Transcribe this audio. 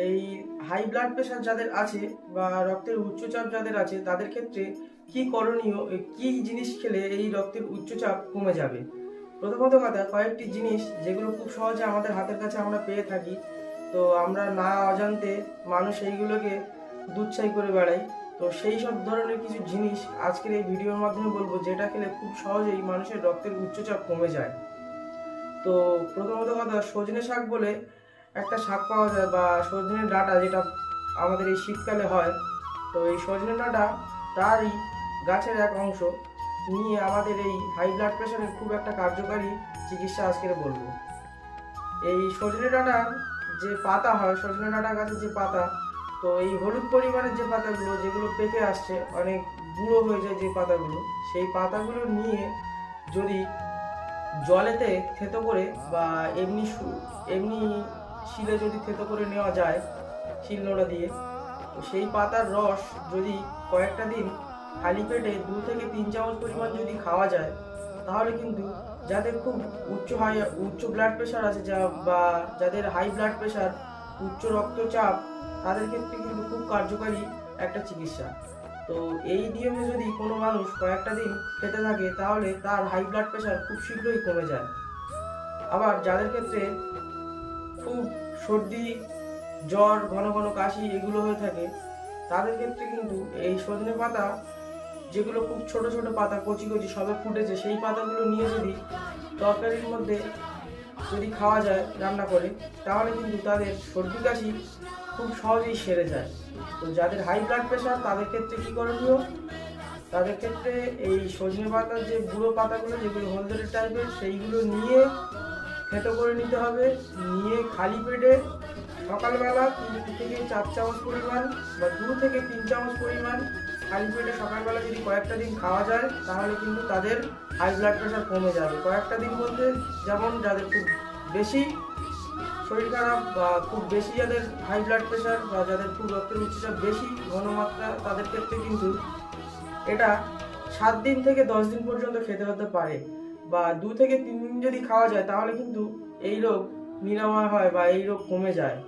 এই high blood pressure যাদের আছে বা রক্তের উচ্চচাপ যাদের আছে তাদের ক্ষেত্রে কি করণীয়, কি জিনিস খেলে এই রক্তের উচ্চচাপ কমে যাবে। প্রথমত কথা, কয়েকটি জিনিস যেগুলো খুব সহজে আমাদের হাতের কাছে আমরা পেয়ে থাকি, তো আমরা না অজান্তে মানুষ এইগুলোকে দুচ্ছাই করে বেড়াই। তো সেই সব ধরনের কিছু জিনিস আজকের এই ভিডিওর মাধ্যমে বলবো, যেটা খেলে খুব সহজেই মানুষের রক্তের উচ্চচাপ কমে যায়। তো প্রথমত কথা, সজনে শাক বলে একটা শাক পাওয়া যায়, বা সজনে ডাঁটা, যেটা আমাদের এই শীতকালে হয়। তো এই সজনে ডাঁটা তারই গাছের এক অংশ নিয়ে আমাদের এই হাই ব্লাড প্রেশারের খুব একটা কার্যকারী চিকিৎসা আজকে বলবো। এই সজনে ডাঁটার যে পাতা হয়, সজনে ডাঁটা গাছের যে পাতা, তো এই হলুদ পরিমাণের যে পাতাগুলো, যেগুলো পেকে আসছে, অনেক বুড়ো হয়ে যায় যে পাতাগুলো, সেই পাতাগুলো নিয়ে যদি জলেতে থেতো করে বা এমনি শিলে যদি থেতো করে নেওয়া যায় শিলনোড়া দিয়ে, তো সেই পাতার রস যদি কয়েকটা দিন খালি পেটে 2 থেকে 3 চামচ পরিমাণ যদি খাওয়া যায়, তাহলে কিন্তু যাদের খুব উচ্চ ব্লাড প্রেশার আছে, বা যাদের হাই ব্লাড প্রেশার, উচ্চ রক্তচাপ, তাদের ক্ষেত্রে কিন্তু খুব কার্যকারী একটা চিকিৎসা। তো এই নিয়মে যদি কোনো মানুষ কয়েকটা দিন খেতে থাকে, তাহলে তার হাই ব্লাড প্রেশার খুব শীঘ্রই কমে যায়। আবার যাদের ক্ষেত্রে খুব সর্দি, জ্বর, ঘন ঘন কাশি এগুলো হয়ে থাকে, তাদের ক্ষেত্রে কিন্তু এই সজনে পাতা, যেগুলো খুব ছোট ছোট পাতা, কচি কচি সবে ফুটেছে, সেই পাতাগুলো নিয়ে যদি তরকারির মধ্যে যদি খাওয়া যায় রান্না করে, তাহলে কিন্তু তাদের সর্দি কাশি খুব সহজেই সেরে যায়। তো যাদের হাই ব্লাড প্রেশার, তাদের ক্ষেত্রে কী করণীয়? তাদের ক্ষেত্রে এই সজনে পাতার যে বুড়ো পাতাগুলো, যেগুলো হলদেটে টাইপের, সেইগুলো নিয়ে থেতো করে নিতে হবে। নিয়ে খালি পেটে সকালবেলা 3 থেকে 4 চামচ পরিমাণ বা 2 থেকে 3 চামচ পরিমাণ খালি পেটে সকালবেলা যদি কয়েকটা দিন খাওয়া যায়, তাহলে কিন্তু তাদের হাই ব্লাড প্রেশার কমে যাবে। কয়েকটা দিন বলতে, যেমন যাদের খুব বেশি শরীর খারাপ বা খুব বেশি যাদের হাই ব্লাড প্রেশার, বা যাদের খুব রক্তের উচ্চচাপ বেশি ঘনমাত্রা, তাদের ক্ষেত্রে কিন্তু এটা 7 দিন থেকে 10 দিন পর্যন্ত খেতে হতে পারে। বা 2 থেকে 3 দিন যদি খাওয়া যায়, তাহলে কিন্তু এই রোগ নিরাময় হয় বা এই রোগ কমে যায়।